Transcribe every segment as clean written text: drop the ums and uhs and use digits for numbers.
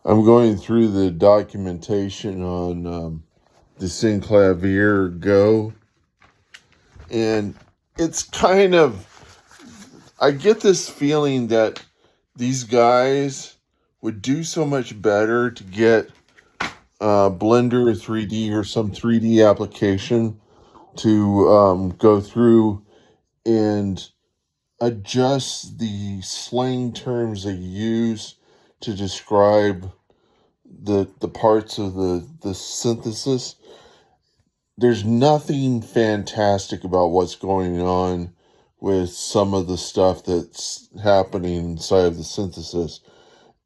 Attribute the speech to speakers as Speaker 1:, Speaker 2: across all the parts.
Speaker 1: I'm going through the documentation on the Synclavier Go, and it's kind of, I get this feeling that these guys would do so much better to get Blender 3D or some 3D application to go through and adjust the slang terms they use to describe the parts of the synthesis. There's nothing fantastic about what's going on with some of the stuff that's happening inside of the synthesis.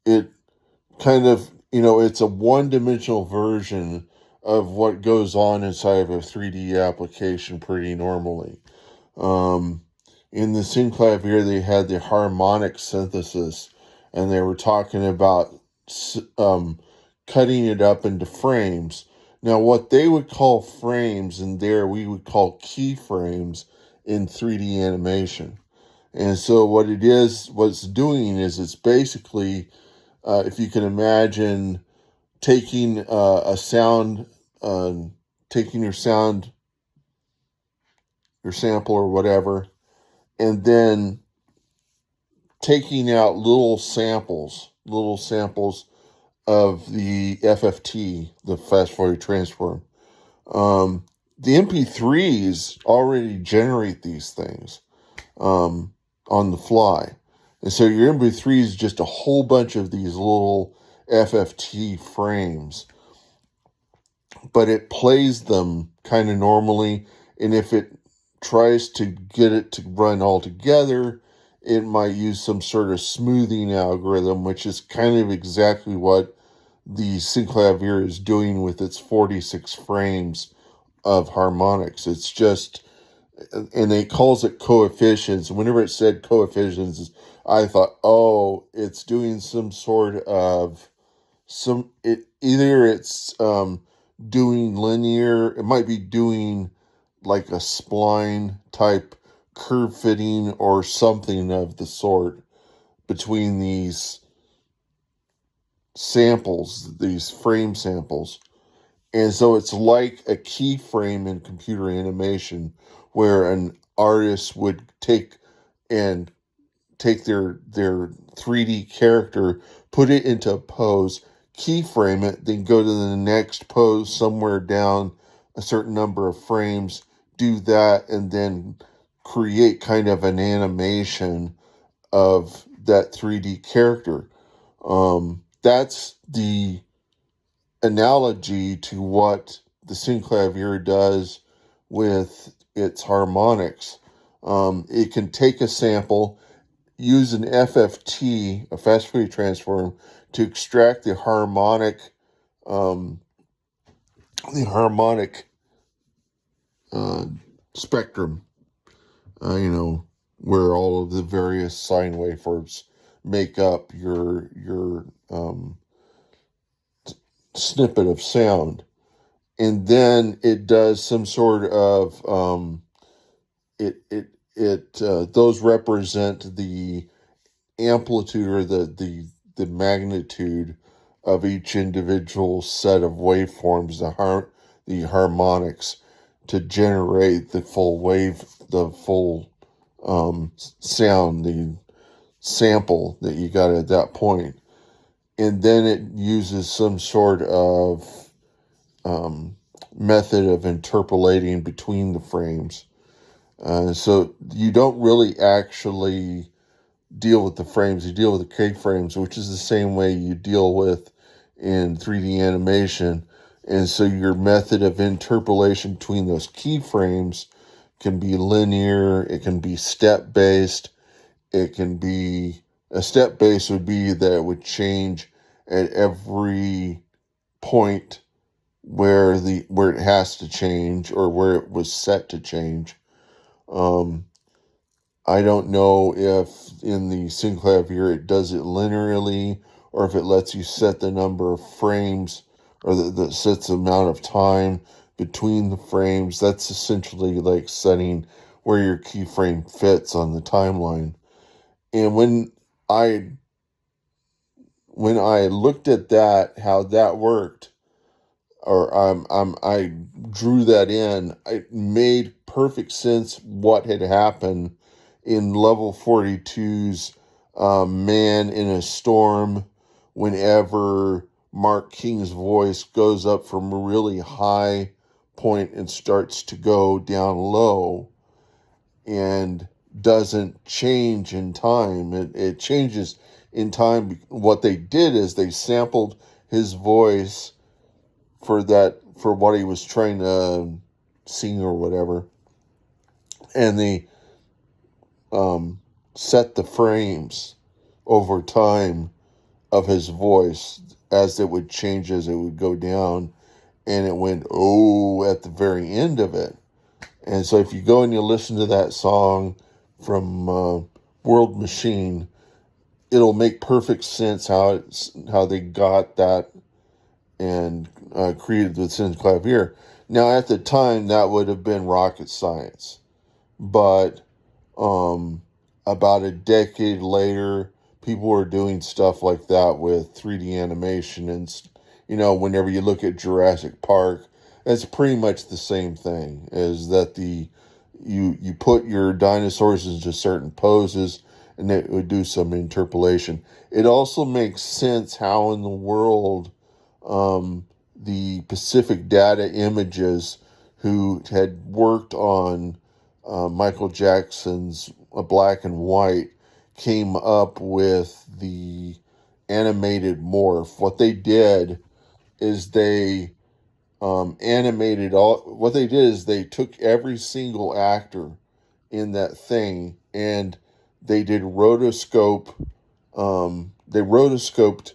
Speaker 1: It kind of, it's a one-dimensional version of what goes on inside of a 3D application pretty normally. In the Synclavier, they had the harmonic synthesis, and they were talking about cutting it up into frames. Now, what they would call frames in there, we would call keyframes in 3D animation. And so what it's doing is it's basically, if you can imagine taking a sound, taking your sample or whatever, and then taking out little samples of the FFT, the fast Fourier transform. The MP3s already generate these things on the fly. And so your MP3 is just a whole bunch of these little FFT frames. But it plays them kind of normally. And if it tries to get it to run all together, it might use some sort of smoothing algorithm, which is kind of exactly what the Synclavier is doing with its 46 frames of harmonics. It's just, and it calls it coefficients. Whenever it said coefficients, I thought, oh, it's doing some sort of, either it's doing linear, it might be doing like a spline type curve fitting or something of the sort between these samples, these frame samples. And so it's like a keyframe in computer animation where an artist would take their 3D character, put it into a pose, keyframe it, then go to the next pose somewhere down a certain number of frames, do that, and then create kind of an animation of that 3D character. That's the analogy to what the Synclavier does with its harmonics. It can take a sample, use an FFT, a fast Fourier transform, to extract the harmonic spectrum, where all of the various sine waveforms make up your snippet of sound. And then it does some sort of those represent the amplitude or the magnitude of each individual set of waveforms, the harmonics, to generate the full sound, the sample that you got at that point. And then it uses some sort of method of interpolating between the frames. So you don't really actually deal with the frames, you deal with the keyframes, which is the same way you deal with in 3D animation. And so your method of interpolation between those keyframes can be linear, it can be step-based, it can be, a step-based would be that it would change at every point where it has to change or where it was set to change. I don't know if in the Synclavier it does it linearly or if it lets you set the number of frames or the sets the amount of time between the frames. That's essentially like setting where your keyframe fits on the timeline. And when I when I looked at that, how that worked, or I drew that in, it made perfect sense what had happened in level 42's Man in a Storm, whenever Mark King's voice goes up from a really high point and starts to go down low and doesn't change in time. It changes in time. What they did is they sampled his voice for what he was trying to sing or whatever, and they set the frames over time of his voice as it would change, as it would go down, and it went at the very end of it. And so if you go and you listen to that song from World Machine, it'll make perfect sense how they got that and created the synclavier. Now, at the time, that would have been rocket science. But about a decade later, people were doing stuff like that with 3D animation. And, whenever you look at Jurassic Park, it's pretty much the same thing, is that you put your dinosaurs into certain poses, and it would do some interpolation. It also makes sense how in the world the Pacific Data Images, who had worked on Michael Jackson's Black and White, came up with the animated morph. What they did is they they took every single actor in that thing, and they did rotoscope. They rotoscoped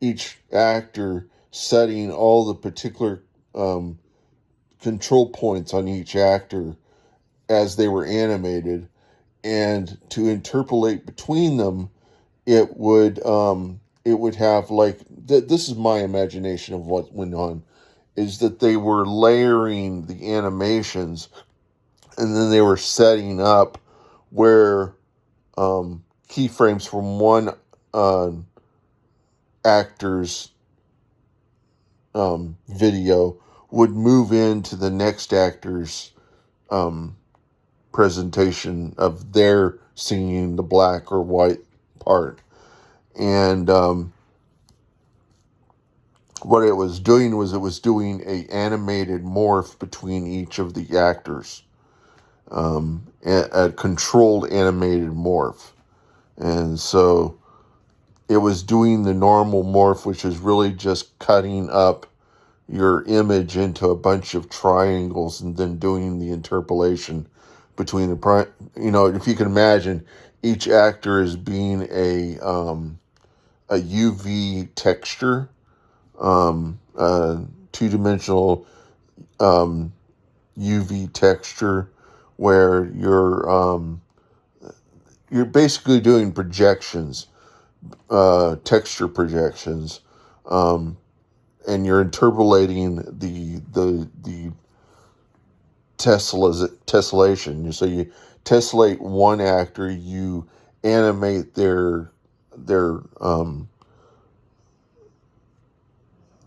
Speaker 1: each actor, setting all the particular control points on each actor as they were animated, and to interpolate between them, it would have, like, this is my imagination of what went on, is that they were layering the animations, and then they were setting up where keyframes from one actor's video would move into the next actor's presentation of their singing the black or white part. And what it was doing was, it was doing a animated morph between each of the actors, a controlled animated morph. And so it was doing the normal morph, which is really just cutting up your image into a bunch of triangles and then doing the interpolation between if you can imagine, each actor is being a UV texture, two-dimensional UV texture, where you're basically doing projections, texture projections, and you're interpolating the tessellation. So you tessellate one actor, you animate their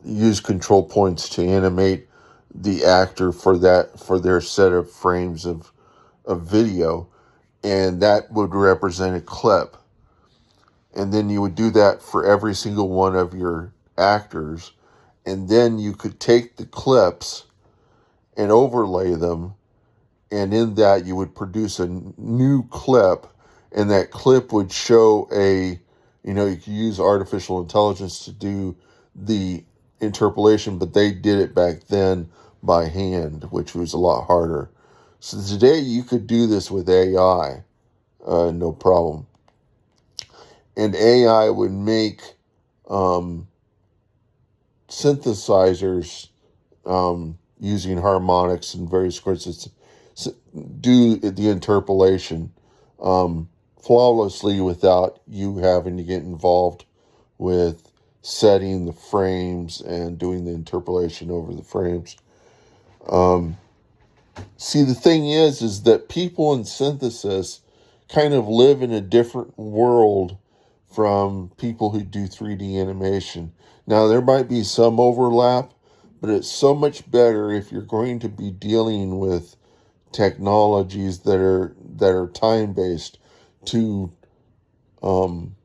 Speaker 1: use control points to animate the actor for their set of frames of video, and that would represent a clip. And then you would do that for every single one of your actors, and then you could take the clips and overlay them, and in that you would produce a new clip, and that clip would show you could use artificial intelligence to do the interpolation, but they did it back then by hand, which was a lot harder. So today you could do this with AI, no problem. And AI would make synthesizers using harmonics and various chords do the interpolation flawlessly without you having to get involved with setting the frames and doing the interpolation over the frames. See, the thing is that people in synthesis kind of live in a different world from people who do 3D animation. Now, there might be some overlap, but it's so much better if you're going to be dealing with technologies that are time based to um,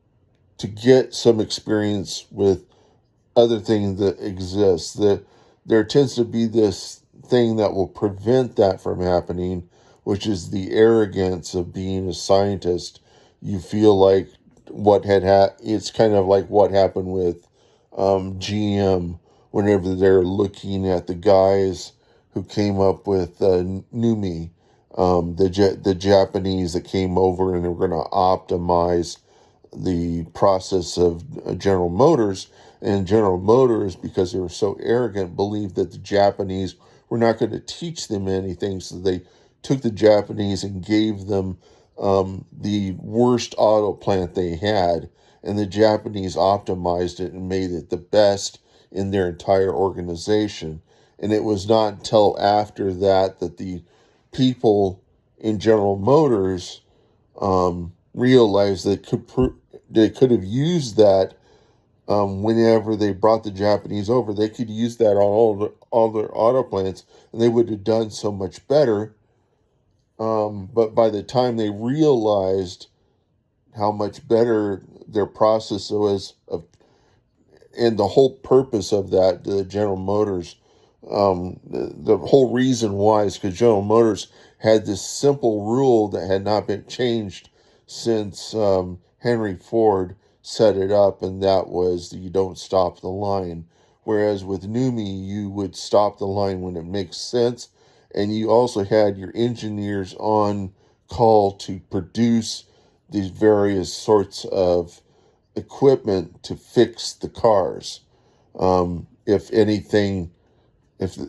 Speaker 1: to get some experience with other things that exist. That there tends to be this thing that will prevent that from happening, which is the arrogance of being a scientist. You feel like it's kind of like what happened with GM whenever they're looking at the guys who came up with Numi, the Japanese that came over and they were going to optimize the process of General Motors. And General Motors, because they were so arrogant, believed that the Japanese were not going to teach them anything. So they took the Japanese and gave them the worst auto plant they had. And the Japanese optimized it and made it the best in their entire organization. And it was not until after that that the people in General Motors realized that they could have used that whenever they brought the Japanese over. They could use that on all their auto plants, and they would have done so much better. But by the time they realized how much better their process was, and the whole purpose of that, the General Motors, the whole reason why is because General Motors had this simple rule that had not been changed since Henry Ford set it up, and that was that you don't stop the line. Whereas with Numi, you would stop the line when it makes sense, and you also had your engineers on call to produce these various sorts of equipment to fix the cars. If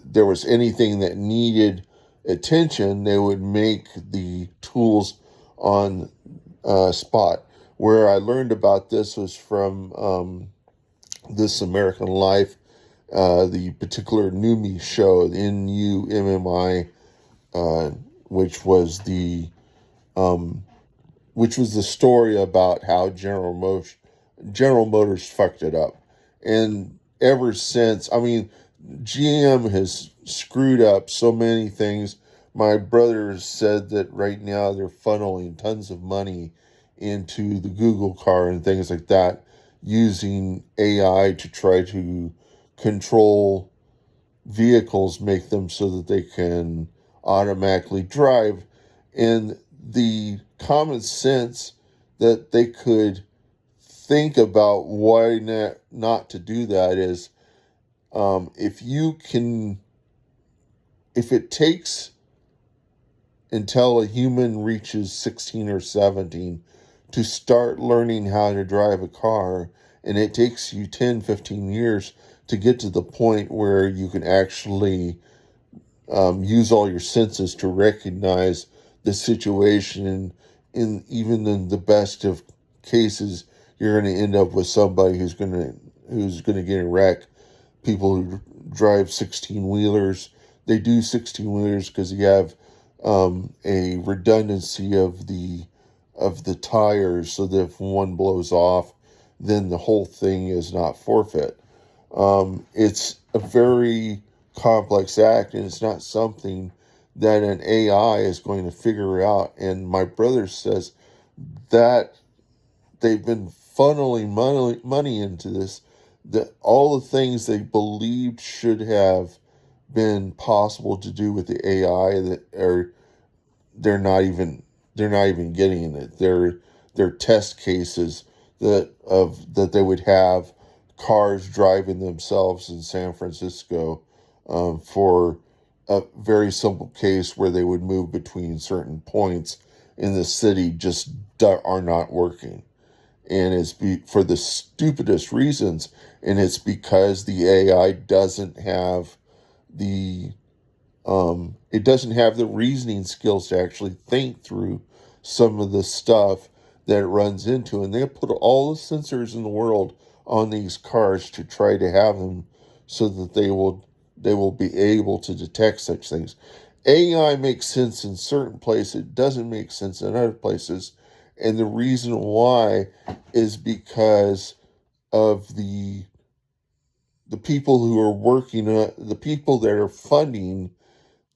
Speaker 1: there was anything that needed attention, they would make the tools on spot. Where I learned about this was from This American Life, the particular Numi show, NUMMI, which was the story about how General Motors fucked it up. And ever since, I mean, GM has screwed up so many things. My brother said that right now they're funneling tons of money into the Google car and things like that, using AI to try to control vehicles, make them so that they can automatically drive. And the common sense that they could think about why not to do that is, if it takes until a human reaches 16 or 17 to start learning how to drive a car, and it takes you 10, 15 years to get to the point where you can actually use all your senses to recognize the situation. Even in the best of cases, you're going to end up with somebody who's going to get a wreck. People who drive 16-wheelers, they do 16-wheelers because you have a redundancy of the tires, so that if one blows off, then the whole thing is not forfeit. It's a very complex act, and it's not something that an AI is going to figure out. And my brother says that they've been funneling money into this, that all the things they believed should have been possible to do with the AI they're not even getting it. They're test cases that they would have cars driving themselves in San Francisco for a very simple case where they would move between certain points in the city just are not working. And it's for the stupidest reasons, and it's because the AI doesn't have the reasoning skills to actually think through some of the stuff that it runs into. And they put all the sensors in the world on these cars to try to have them so that they will be able to detect such things. AI makes sense in certain places, it doesn't make sense in other places. And the reason why is because of the people who are working, the people that are funding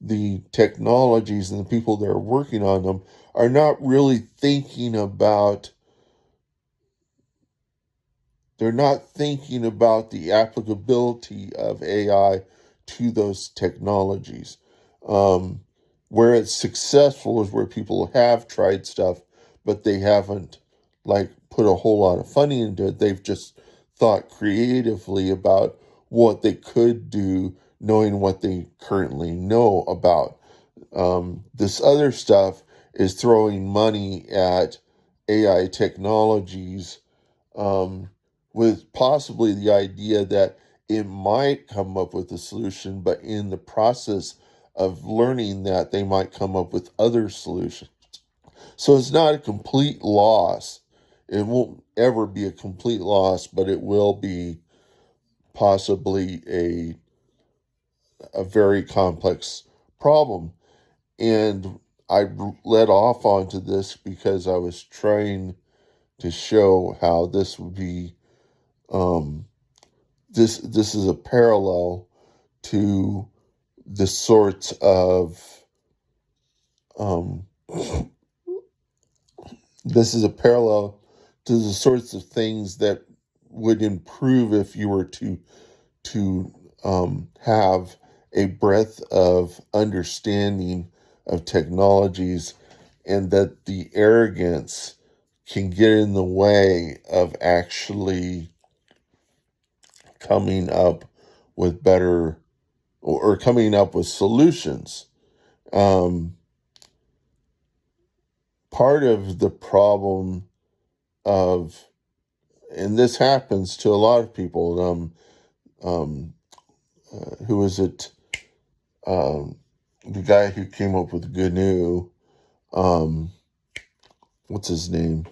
Speaker 1: the technologies and the people that are working on them are not really thinking about, they're not thinking about the applicability of AI to those technologies. Um, where it's successful is where people have tried stuff, but they haven't like put a whole lot of funding into it. They've just thought creatively about what they could do, knowing what they currently know about. This other stuff is throwing money at AI technologies, um, with possibly the idea that it might come up with a solution, but in the process of learning that, they might come up with other solutions. So it's not a complete loss. It won't ever be a complete loss, but it will be possibly a very complex problem. And I led off onto this because I was trying to show how this would be, um, this is a parallel to the sorts of, um, this is a parallel to the sorts of things that would improve if you were to have a breadth of understanding of technologies, and that the arrogance can get in the way of actually coming up with better, or coming up with solutions. Um, Part of the problem of, and this happens to a lot of people, who is it? Um, the guy who came up with GNU, um, what's his name?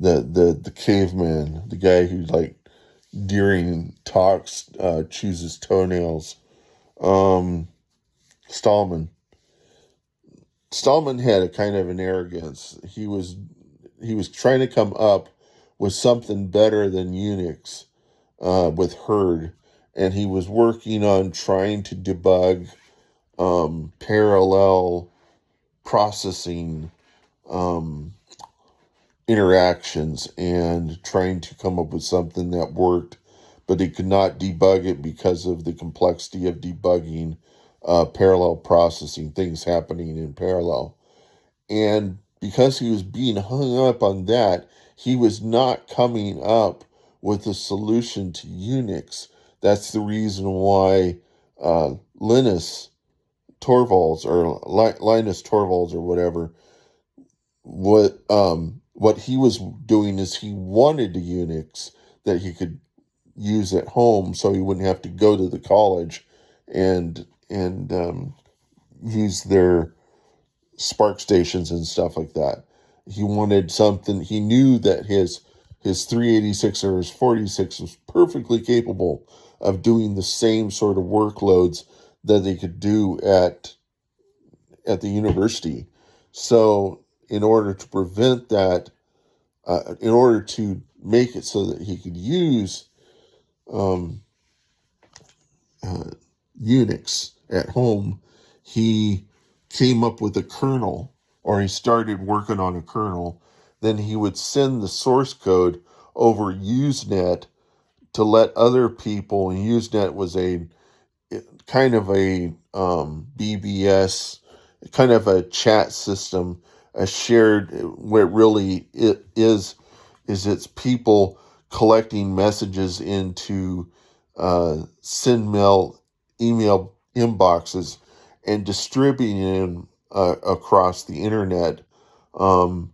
Speaker 1: The caveman, the guy who like during talks chews his toenails. Um, Stallman. Stallman had a kind of an arrogance. He was trying to come up with something better than Unix, with Herd, and he was working on trying to debug, parallel processing, um, interactions, and trying to come up with something that worked, but he could not debug it because of the complexity of debugging, parallel processing, things happening in parallel. And because he was being hung up on that, he was not coming up with a solution to Unix. That's the reason why Linus Torvalds, or Linus Torvalds, or whatever, what he was doing is he wanted a Unix that he could use at home, so he wouldn't have to go to the college and use their Spark stations and stuff like that. He wanted something. He knew that his 386 or his 46 was perfectly capable of doing the same sort of workloads that they could do at the university. So in order to prevent that, in order to make it so that he could use, um, uh, Unix at home, he came up with a kernel, or he started working on a kernel. Then he would send the source code over Usenet to let other people, and Usenet was a kind of a, BBS, kind of a chat system, a shared, where really it is it's people collecting messages into, send mail email inboxes and distributing them, across the internet. Um,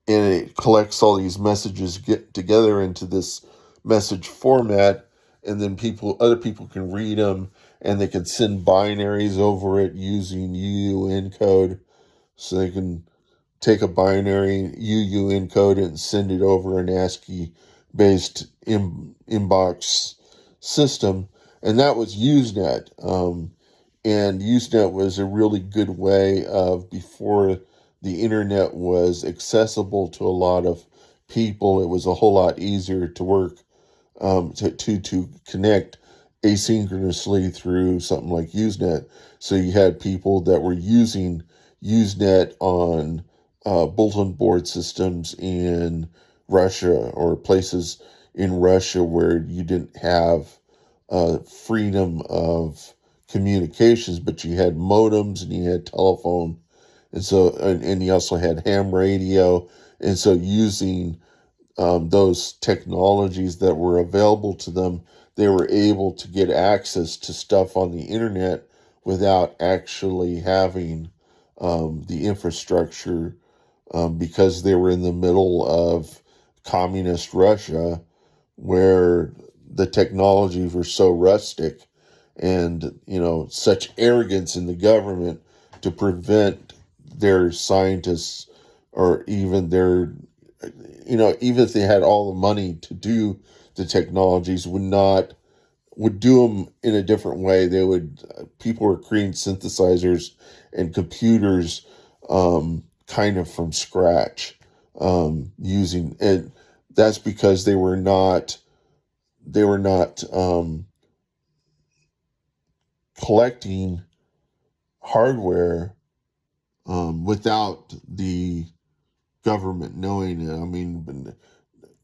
Speaker 1: and it collects all these messages, get together into this message format, and then other people can read them, and they can send binaries over it using UU encode. So they can take a binary UU encode and send it over an ASCII based inbox system. And that was Usenet. And Usenet was a really good way of, before the internet was accessible to a lot of people, it was a whole lot easier to work to connect asynchronously through something like Usenet. So you had people that were using Usenet on bulletin board systems in Russia or places in Russia where you didn't have freedom of communications, but you had modems and you had telephone, and you also had ham radio, and so using those technologies that were available to them, they were able to get access to stuff on the internet without actually having the infrastructure, because they were in the middle of communist Russia, where the technologies were so rustic, and such arrogance in the government to prevent their scientists, or even their, even if they had all the money to do the technologies, would do them in a different way. People were creating synthesizers and computers, kind of from scratch, using and that's because they were not collecting hardware without the government knowing it. I mean,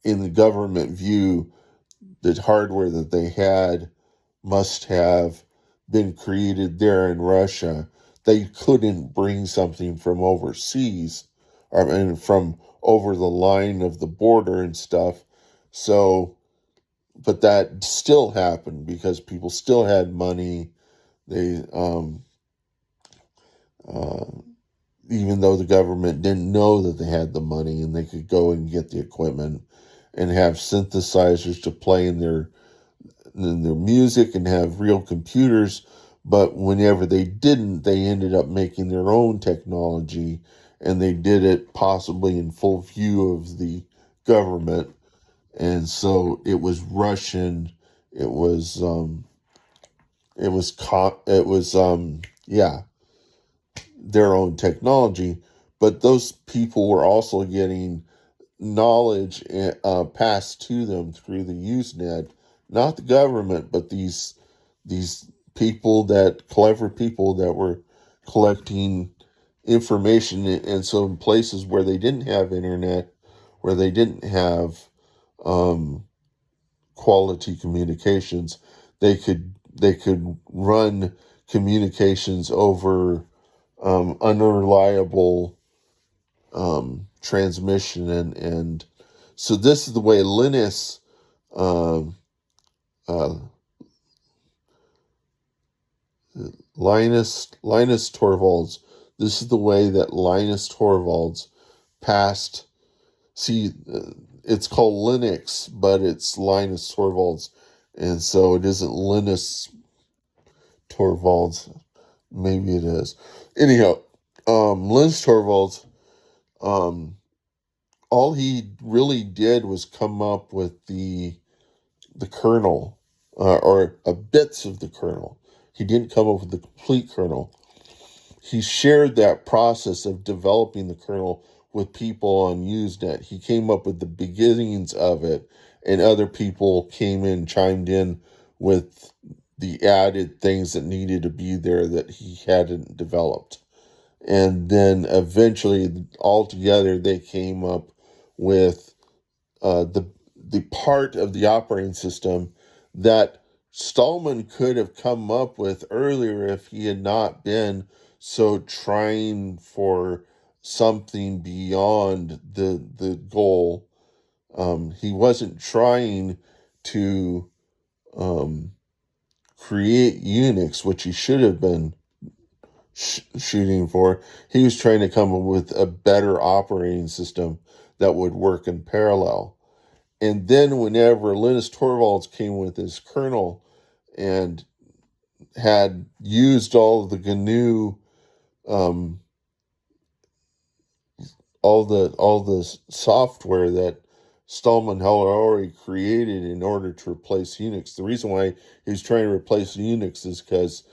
Speaker 1: in the government view, the hardware that they had must have been created there in Russia. They couldn't bring something from overseas, and from over the line of the border and stuff. So, but that still happened because people still had money. They, uh, even though the government didn't know that they had the money, and they could go and get the equipment and have synthesizers to play in their music and have real computers. But whenever they didn't, they ended up making their own technology, and they did it possibly in full view of the government. And so it was Russian. Yeah, their own technology. But those people were also getting knowledge passed to them through the Usenet, not the government, but these clever people that were collecting information. And so in places where they didn't have internet, where they didn't have um, quality communications, they could run communications over unreliable transmission, and so this is the way um, uh, Linus Torvalds. This is the way that Linus Torvalds passed. See, it's called Linux, but it's Linus Torvalds, and so it isn't Linus Torvalds. Maybe it is. Anyhow, Linus Torvalds. Um, all he really did was come up with the kernel, or bits of the kernel. He didn't come up with the complete kernel. He shared that process of developing the kernel with people on Usenet. He came up with the beginnings of it, and other people chimed in with the added things that needed to be there that he hadn't developed. And then eventually, all together, they came up with the part of the operating system that Stallman could have come up with earlier if he had not been so trying for something beyond the goal. He wasn't trying to create Unix, which he should have been shooting for. He was trying to come up with a better operating system that would work in parallel. And then whenever Linus Torvalds came with his kernel and had used all of the GNU, um, all the software that Stallman had already created in order to replace Unix. The reason why he was trying to replace Unix is because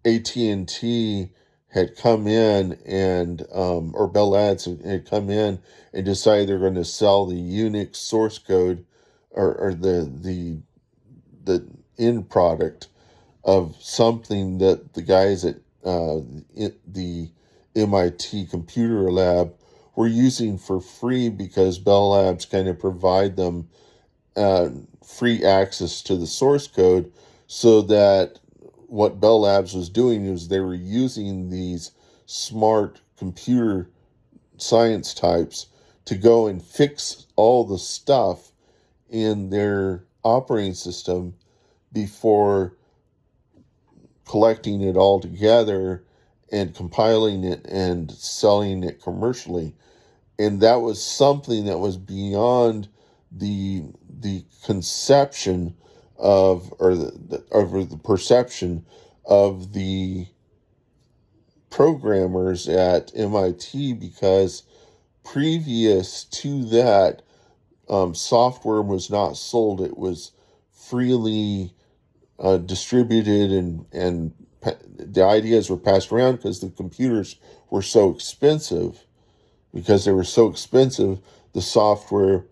Speaker 1: AT&T had come in and or Bell Labs had come in and decided they're going to sell the Unix source code, or the end product of something that the guys at the MIT computer lab were using for free, because Bell Labs kind of provide them free access to the source code, so that what Bell Labs was doing is they were using these smart computer science types to go and fix all the stuff in their operating system before collecting it all together and compiling it and selling it commercially. And that was something that was beyond the conception of, or the perception of the programmers at MIT, because previous to that, software was not sold. It was freely distributed, and the ideas were passed around because the computers were so expensive. Because they were so expensive, the software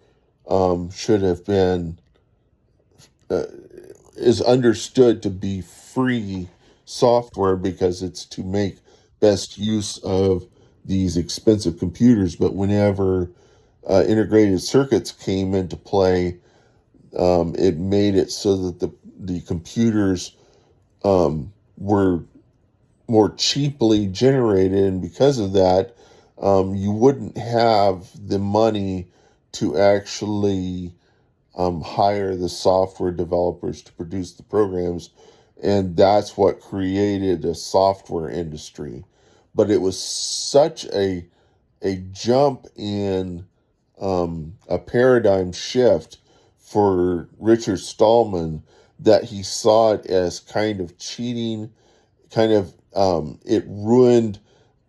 Speaker 1: should have been is understood to be free software, because it's to make best use of these expensive computers. But whenever integrated circuits came into play, it made it so that the computers were more cheaply generated, and because of that, you wouldn't have the money to actually hire the software developers to produce the programs, and that's what created a software industry. But it was such a jump in a paradigm shift for Richard Stallman that he saw it as kind of cheating, kind of it ruined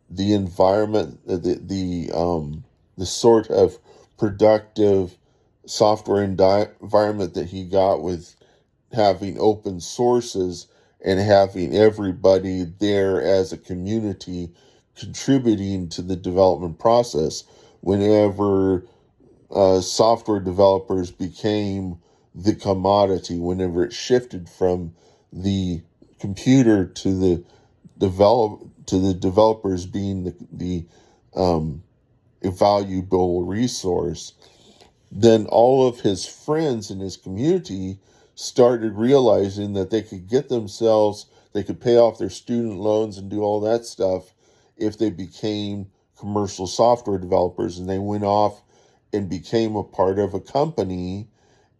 Speaker 1: the environment, the sort of productive software environment that he got with having open sources and having everybody there as a community contributing to the development process. Whenever software developers became the commodity, whenever it shifted from the computer to the developers being the a valuable resource, then all of his friends in his community started realizing that they could pay off their student loans and do all that stuff if they became commercial software developers. And they went off and became a part of a company,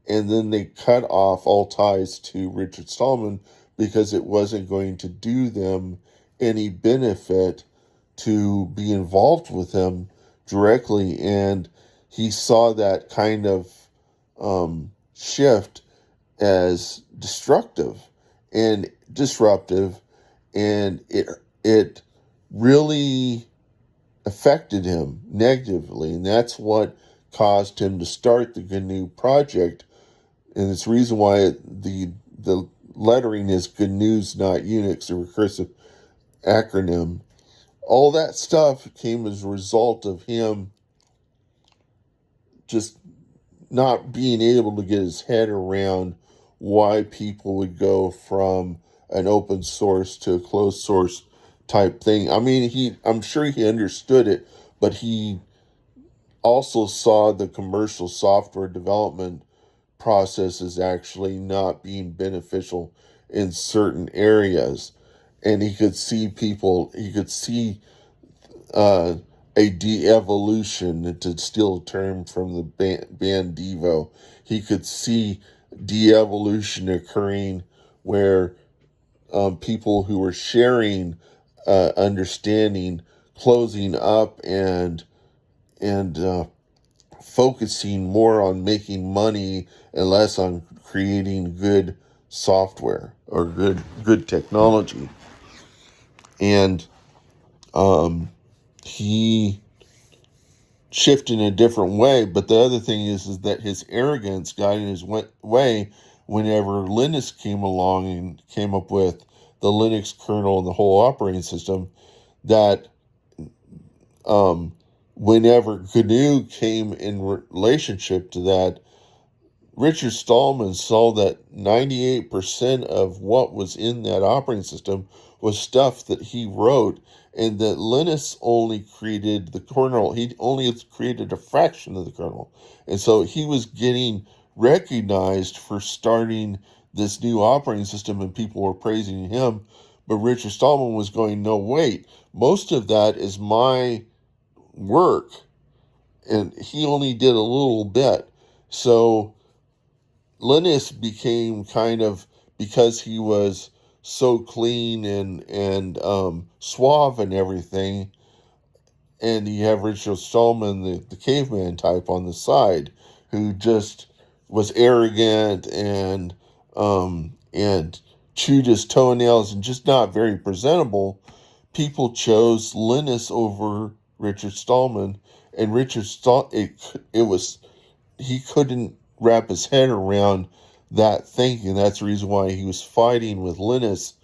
Speaker 1: and then they cut off all ties to Richard Stallman, because it wasn't going to do them any benefit to be involved with him directly. And he saw that kind of shift as destructive and disruptive, and it really affected him negatively, and that's what caused him to start the GNU project. And it's the reason why the lettering is GNU's not Unix, a recursive acronym. All that stuff came as a result of him just not being able to get his head around why people would go from an open source to a closed source type thing. I mean, I'm sure he understood it, but he also saw the commercial software development process as actually not being beneficial in certain areas. And he could see a de-evolution, to steal a term from the band Devo. He could see de-evolution occurring, where people who were sharing understanding, closing up, and focusing more on making money and less on creating good software or good technology. And he shifted in a different way. But the other thing is that his arrogance got in his way whenever Linux came along and came up with the Linux kernel and the whole operating system. that um, whenever GNU came in relationship to that, Richard Stallman saw that 98% of what was in that operating system was stuff that he wrote, and that Linus only created the kernel. He only created a fraction of the kernel. And so he was getting recognized for starting this new operating system, and people were praising him. But Richard Stallman was going, no, wait, most of that is my work, and he only did a little bit. So Linus became kind of, because he was so clean and suave and everything, and you have Richard Stallman, the caveman type on the side, who just was arrogant and chewed his toenails and just not very presentable. People chose Linus over Richard Stallman, and it was, he couldn't wrap his head around that thinking. That's the reason why he was fighting with Linus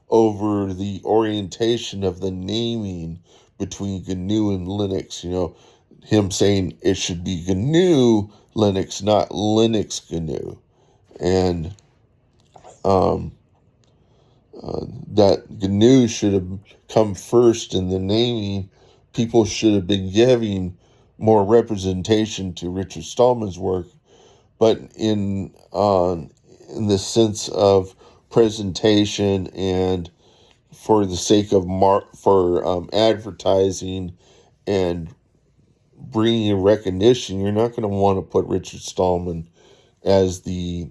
Speaker 1: over the orientation of the naming between GNU and Linux. Him saying it should be GNU Linux, not Linux GNU. And um, that GNU should have come first in the naming. People should have been giving more representation to Richard Stallman's work, but in the sense of presentation and for the sake of advertising and bringing recognition, you're not going to want to put Richard Stallman as the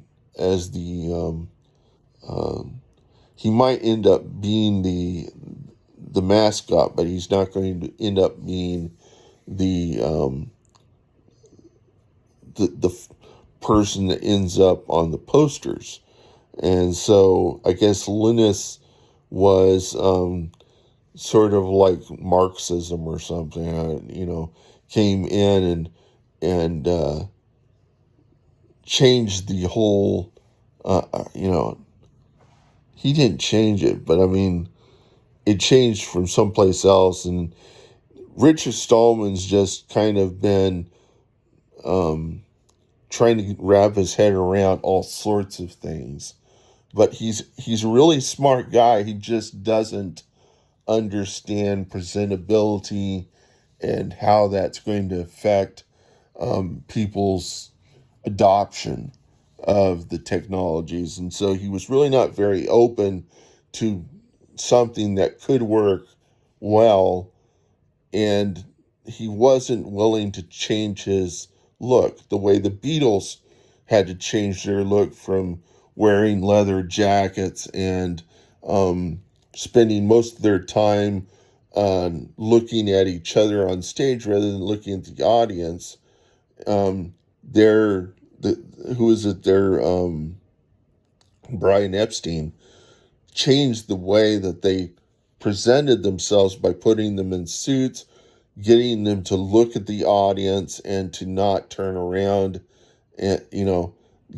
Speaker 1: he might end up being the mascot, but he's not going to end up being the the person that ends up on the posters. And so I guess Linus was sort of like Marxism or something, came in and changed the whole, he didn't change it, but I mean, it changed from someplace else. And Richard Stallman's just kind of been trying to wrap his head around all sorts of things. But he's a really smart guy. He just doesn't understand presentability and how that's going to affect people's adoption of the technologies. And so he was really not very open to something that could work well, and he wasn't willing to change his look the way the Beatles had to change their look from wearing leather jackets and spending most of their time looking at each other on stage rather than looking at the audience. Their the who is it? Their Brian Epstein changed the way that they presented themselves by putting them in suits, getting them to look at the audience and to not turn around and,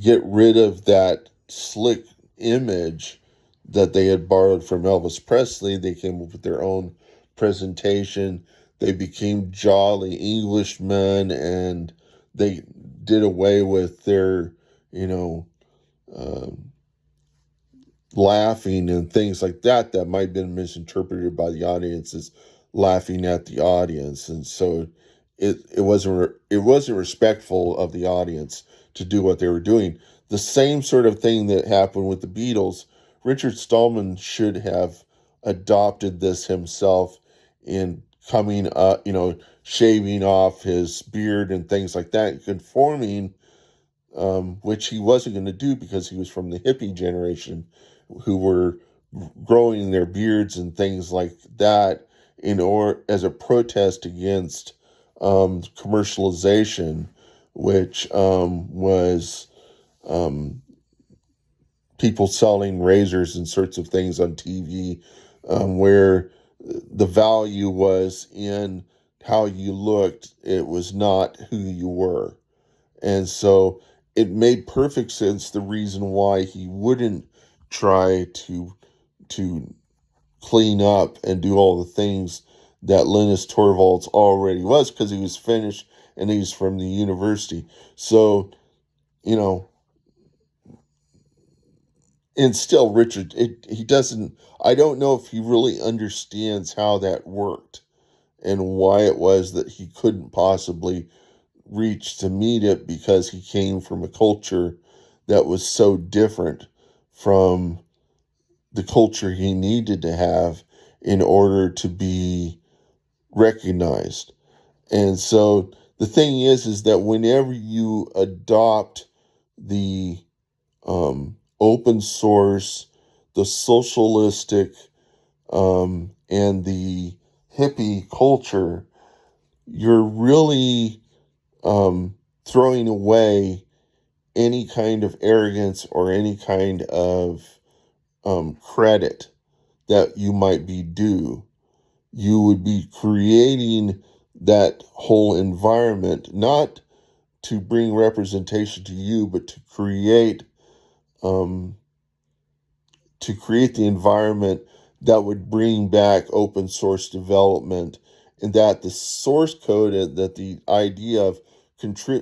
Speaker 1: get rid of that slick image that they had borrowed from Elvis Presley. They came up with their own presentation. They became jolly Englishmen, and they did away with their, um, laughing and things like that might have been misinterpreted by the audience as laughing at the audience. And so it wasn't respectful of the audience to do what they were doing. The same sort of thing that happened with the Beatles. Richard Stallman should have adopted this himself in coming up, shaving off his beard and things like that, conforming, which he wasn't going to do because he was from the hippie generation, who were growing their beards and things like that as a protest against commercialization, which was people selling razors and sorts of things on TV, where the value was in how you looked. It was not who you were. And so it made perfect sense, the reason why he wouldn't try to clean up and do all the things that Linus Torvalds already was, because he was Finnish and he's from the university. So, you know, and still Richard, he doesn't, I don't know if he really understands how that worked and why it was that he couldn't possibly reach to meet it, because he came from a culture that was so different from the culture he needed to have in order to be recognized. And so the thing is that whenever you adopt the open source, the socialistic, and the hippie culture, you're really throwing away any kind of arrogance or any kind of credit that you might be due. You would be creating that whole environment, not to bring representation to you, but um, to create the environment that would bring back open source development, and that the source code, that the idea of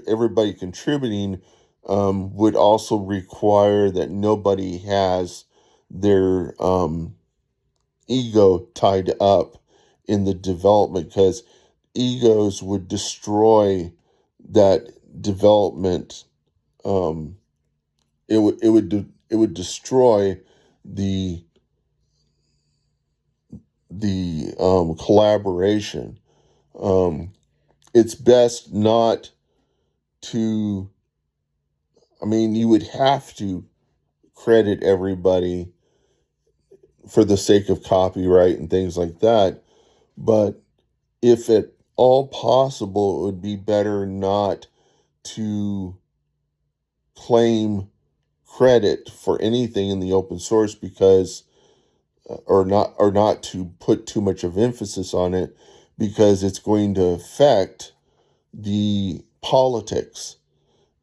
Speaker 1: everybody contributing, would also require that nobody has their ego tied up in the development, because egos would destroy that development. Um, it would destroy the collaboration. Um, it's best not to. I mean, you would have to credit everybody for the sake of copyright and things like that, but if at all possible, it would be better not to claim credit for anything in the open source, because or not to put too much of emphasis on it, because it's going to affect the politics,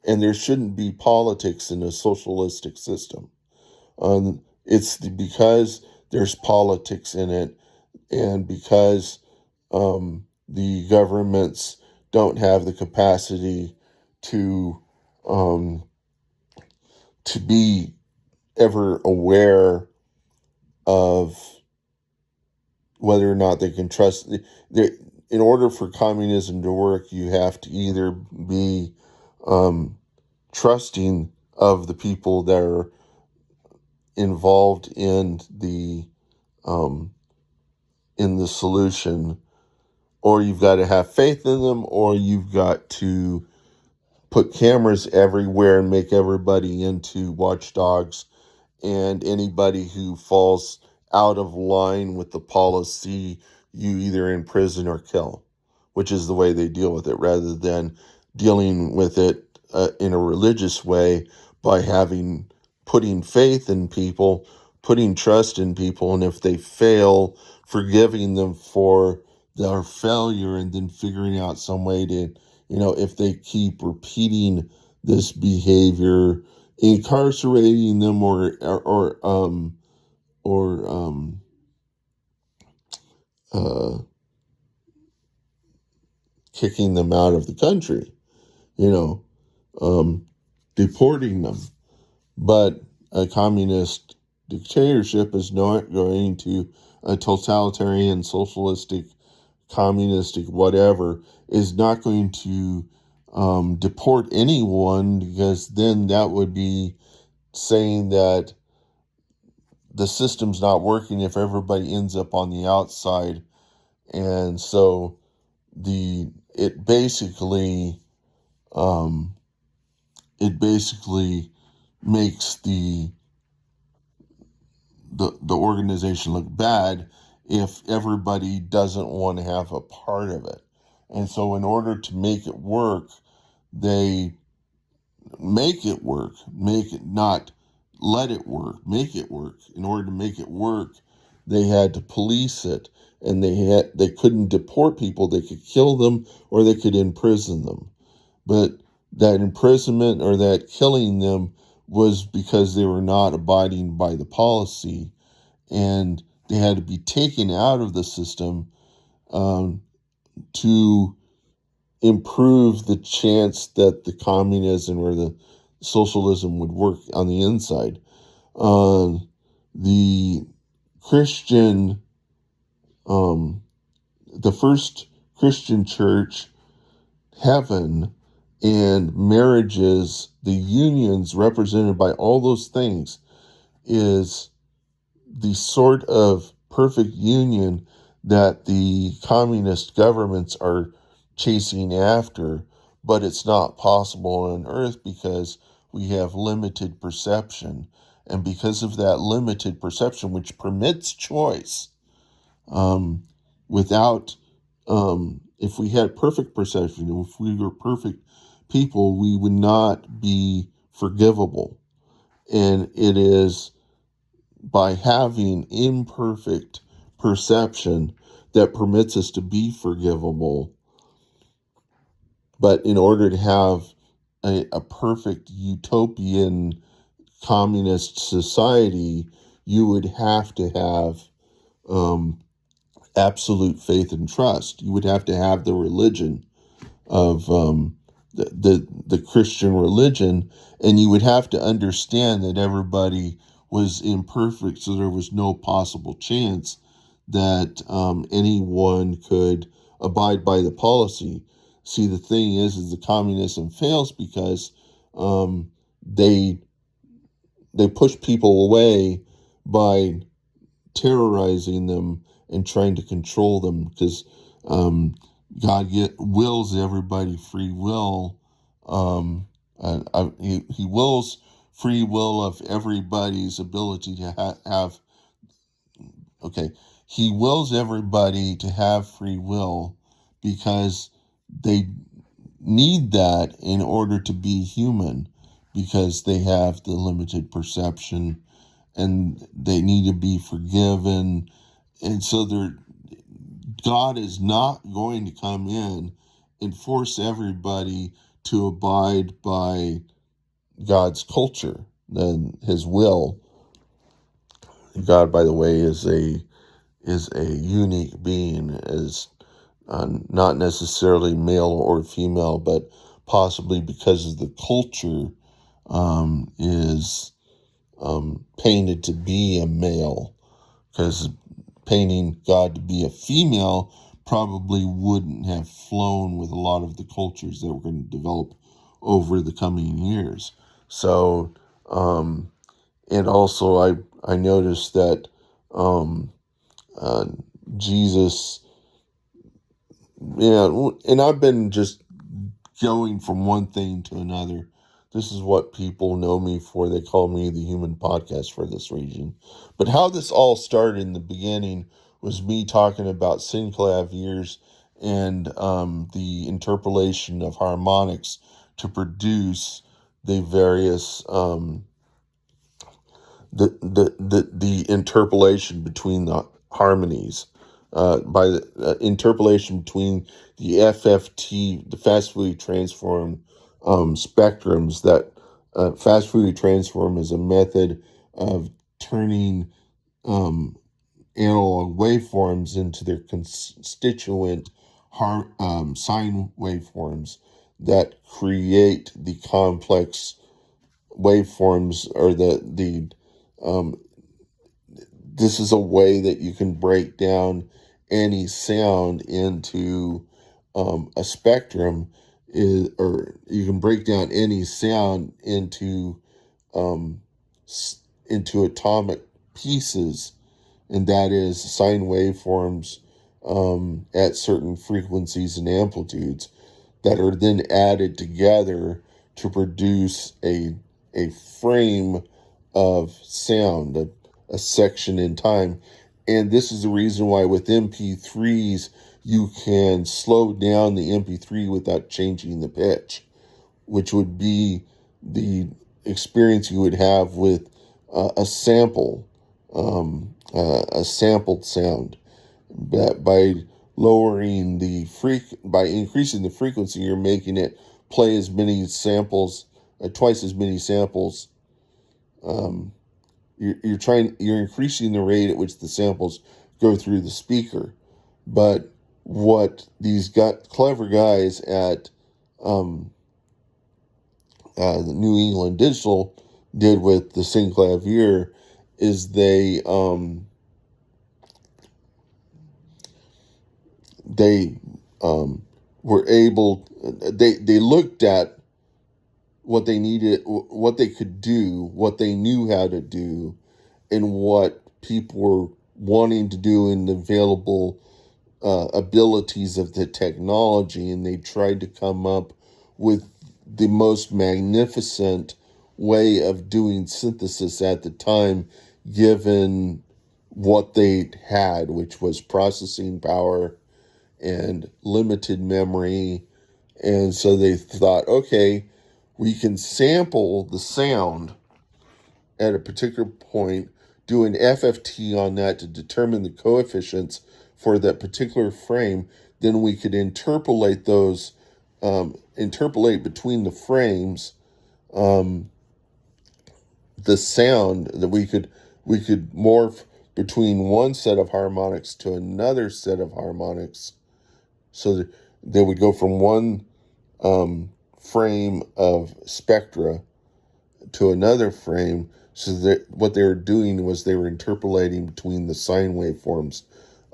Speaker 1: and there shouldn't be politics in a socialistic system. It's because there's politics in it, and because the governments don't have the capacity to um, be ever aware of whether or not they can trust. In order for communism to work, you have to either be trusting of the people that are involved um, in the solution, or you've got to have faith in them, or you've got to put cameras everywhere and make everybody into watchdogs, and anybody who falls out of line with the policy, you either imprison or kill, which is the way they deal with it, rather than dealing with it in a religious way by putting faith in people, putting trust in people, and if they fail, forgiving them for their failure, and then figuring out some way to, if they keep repeating this behavior, incarcerating them, or uh, kicking them out of the country, you know, deporting them. But a communist dictatorship is not going to, a totalitarian, socialistic, communistic, whatever, is not going to deport anyone, because then that would be saying that the system's not working if everybody ends up on the outside. And so it basically um, makes the organization look bad if everybody doesn't want to have a part of it. And so in order to make it work, they make it work, make it not let it work, make it work. In order to make it work, they had to police it, and they couldn't deport people. They could kill them or they could imprison them. But that imprisonment or that killing them was because they were not abiding by the policy, and they had to be taken out of the system to improve the chance that the communism or the socialism would work on the inside. The Christian, the first Christian church, heaven, and marriages, the unions represented by all those things, is the sort of perfect union that the communist governments are chasing after, but it's not possible on earth because we have limited perception. And because of that limited perception, which permits choice, without, if we had perfect perception, if we were perfect people, we would not be forgivable. And it is by having imperfect perception that permits us to be forgivable. But in order to have a perfect utopian communist society, you would have to have absolute faith and trust. You would have to have the religion of the Christian religion, and you would have to understand that everybody was imperfect, so there was no possible chance that anyone could abide by the policy. See, the thing is the communism fails because they push people away by terrorizing them and trying to control them, because God wills everybody free will. He wills free will of everybody's ability to have. Okay, he wills everybody to have free will because they need that in order to be human, because they have the limited perception and they need to be forgiven. And so God is not going to come in and force everybody to abide by God's culture and his will. God, by the way, is a unique being, is not necessarily male or female, but possibly because of the culture is painted to be a male, because painting God to be a female probably wouldn't have flown with a lot of the cultures that we're going to develop over the coming years. So, and also I noticed that Jesus, and I've been just going from one thing to another. This is what people know me for. They call me the human podcast for this reason. But how this all started in the beginning was me talking about synclaviers and the interpolation of harmonics to produce the various the interpolation between the harmonies, by the interpolation between the FFT, the fast Fourier transform spectrums. That fast Fourier transform is a method of turning analog waveforms into their constituent sine waveforms that create the complex waveforms, or this is a way that you can break down any sound into a spectrum, or you can break down any sound into atomic pieces, and that is sine waveforms at certain frequencies and amplitudes that are then added together to produce a frame of sound, a section in time. And this is the reason why with MP3s you can slow down the MP3 without changing the pitch, which would be the experience you would have with a sample, a sampled sound. That by lowering by increasing the frequency, you're making it play as many samples, twice as many samples. you're increasing the rate at which the samples go through the speaker. But what these clever guys at the New England Digital did with the Synclavier is they were able, they looked at what they needed, what they could do, what they knew how to do, and what people were wanting to do in the available abilities of the technology, and they tried to come up with the most magnificent way of doing synthesis at the time, given what they had, which was processing power and limited memory. And so they thought, okay, we can sample the sound at a particular point, do an FFT on that to determine the coefficients for that particular frame. Then we could interpolate those, interpolate between the frames, the sound that we could morph between one set of harmonics to another set of harmonics, so that they would go from one frame of spectra to another frame. So that what they were doing was they were interpolating between the sine waveforms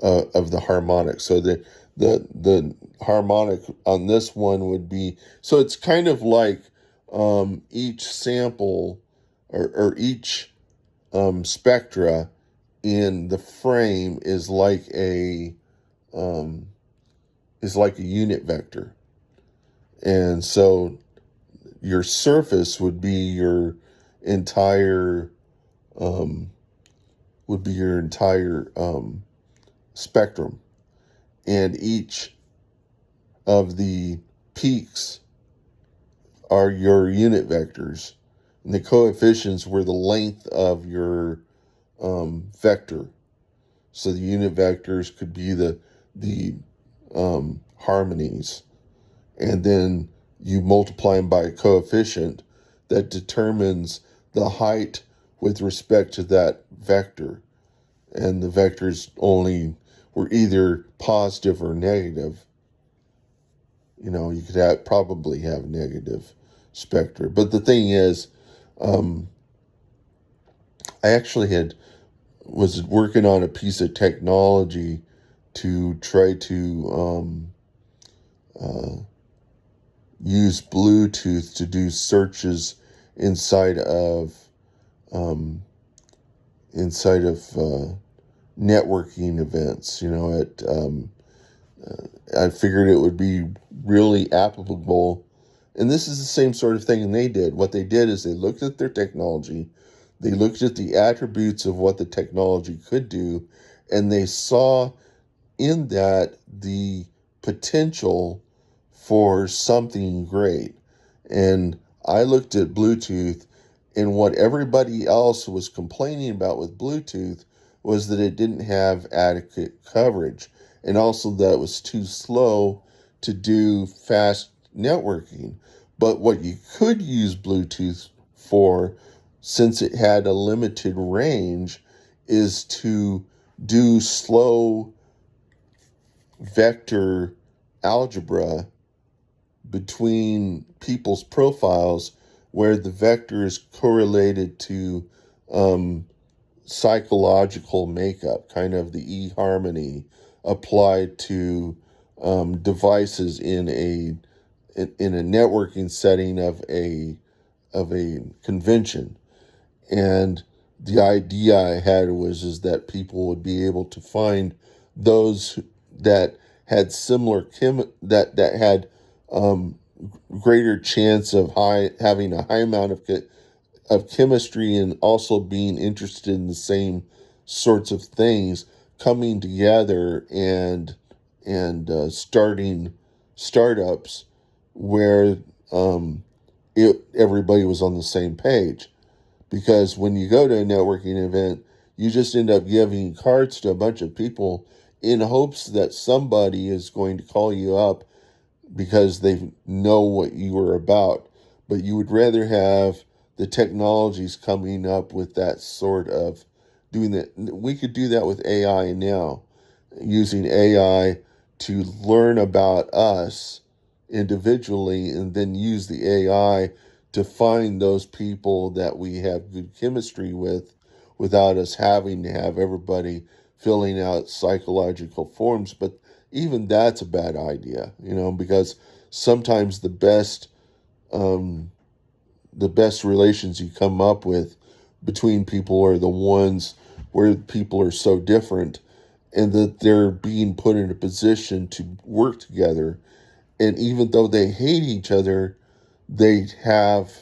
Speaker 1: of the harmonic. So the harmonic on this one would be, so it's kind of like each sample or each spectra in the frame is like a unit vector. And so your surface would be your entire spectrum, and each of the peaks are your unit vectors, and the coefficients were the length of your vector. So the unit vectors could be the harmonies, and then you multiply them by a coefficient that determines the height with respect to that vector. And the vectors only were either positive or negative. You know, you could probably have negative spectra. But the thing is, I actually was working on a piece of technology to try to use Bluetooth to do searches inside of networking events. You know, I figured it would be really applicable. And this is the same sort of thing they did. What they did is they looked at their technology, they looked at the attributes of what the technology could do, and they saw in that the potential for something great. And I looked at Bluetooth, and what everybody else was complaining about with Bluetooth was that it didn't have adequate coverage, and also that it was too slow to do fast networking. But what you could use Bluetooth for, since it had a limited range, is to do slow vector algebra between people's profiles, where the vector is correlated to psychological makeup, kind of the eHarmony applied to devices in a networking setting of a convention. And the idea I had is that people would be able to find those that had similar that had greater chance of having a high amount of chemistry, and also being interested in the same sorts of things, coming together and starting startups where everybody was on the same page. Because when you go to a networking event, you just end up giving cards to a bunch of people in hopes that somebody is going to call you up because they know what you are about. But you would rather have the technology's coming up with that sort of doing that. We could do that with AI now, using AI to learn about us individually and then use the AI to find those people that we have good chemistry with without us having to have everybody filling out psychological forms. But even that's a bad idea, because sometimes um, the best relations you come up with between people are the ones where people are so different and that they're being put in a position to work together. And even though they hate each other, they have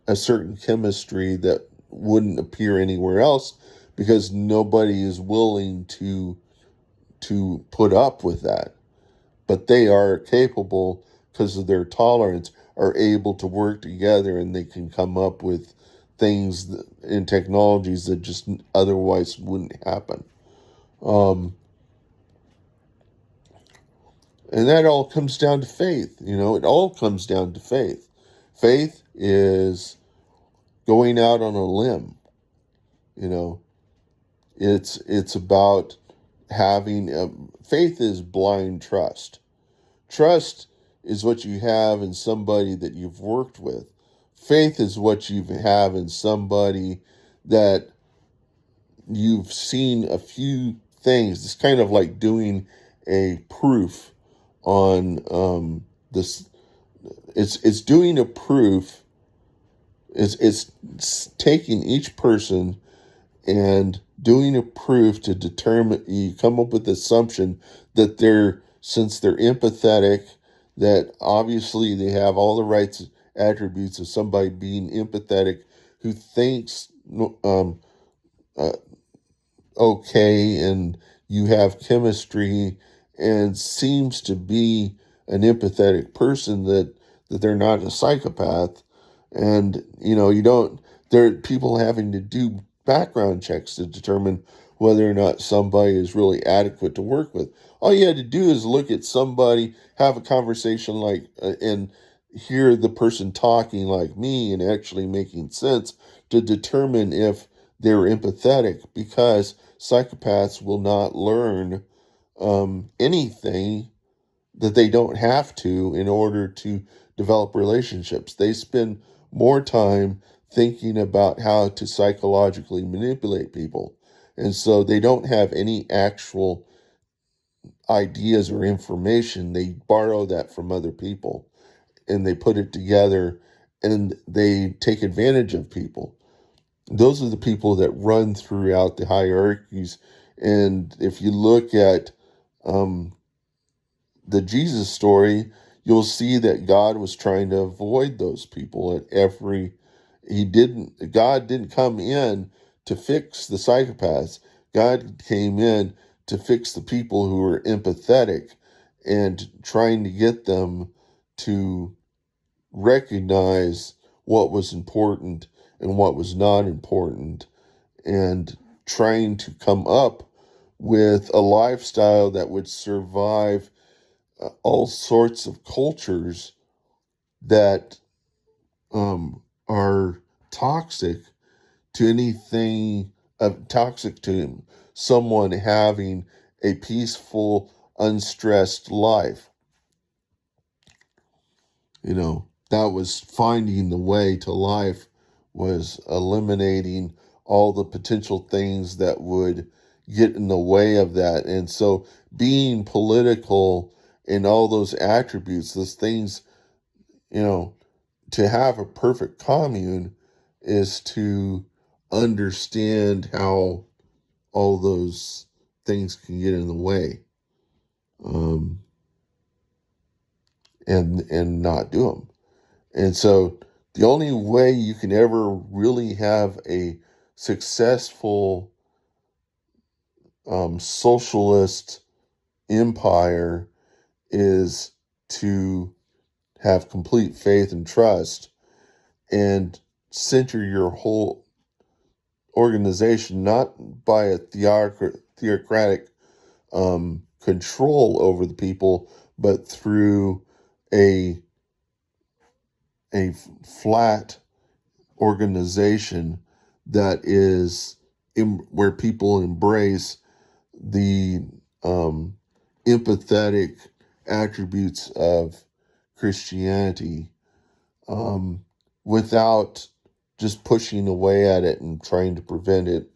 Speaker 1: a certain chemistry that wouldn't appear anywhere else because nobody is willing to put up with that. But they are capable, because of their tolerance, are able to work together, and they can come up with things and technologies that just otherwise wouldn't happen. Um, and that all comes down to faith. It all comes down to faith. Faith is going out on a limb. You know, it's about having faith is blind trust. Trust is what you have in somebody that you've worked with. Faith is what you have in somebody that you've seen a few things. It's kind of like doing a proof on this. It's doing a proof. It's taking each person and doing a proof to determine. You come up with the assumption that since they're empathetic, that obviously they have all the rights attributes of somebody being empathetic who thinks uh, okay, and you have chemistry and seems to be an empathetic person, that they're not a psychopath. And you don't there are people having to do background checks to determine whether or not somebody is really adequate to work with. All you had to do is look at somebody, have a conversation and hear the person talking like me and actually making sense to determine if they're empathetic, because psychopaths will not learn anything that they don't have to in order to develop relationships. They spend more time thinking about how to psychologically manipulate people. And so they don't have any actual ideas or information. They borrow that from other people and they put it together and they take advantage of people. Those are the people that run throughout the hierarchies. And if you look at um, the Jesus story, you'll see that God was trying to avoid those people at every. God didn't come in to fix the psychopaths. God came in to fix the people who were empathetic and trying to get them to recognize what was important and what was not important, and trying to come up with a lifestyle that would survive all sorts of cultures that are toxic to anything, toxic to someone having a peaceful, unstressed life. That was finding the way to life, was eliminating all the potential things that would get in the way of that. And so being political and all those attributes, those things, you know, to have a perfect commune is to understand how all those things can get in the way, um, and not do them. And so the only way you can ever really have a successful socialist empire is to have complete faith and trust and center your whole organization not by a theocratic control over the people, but through a flat organization that is where people embrace the empathetic attributes of Christianity, without just pushing away at it and trying to prevent it.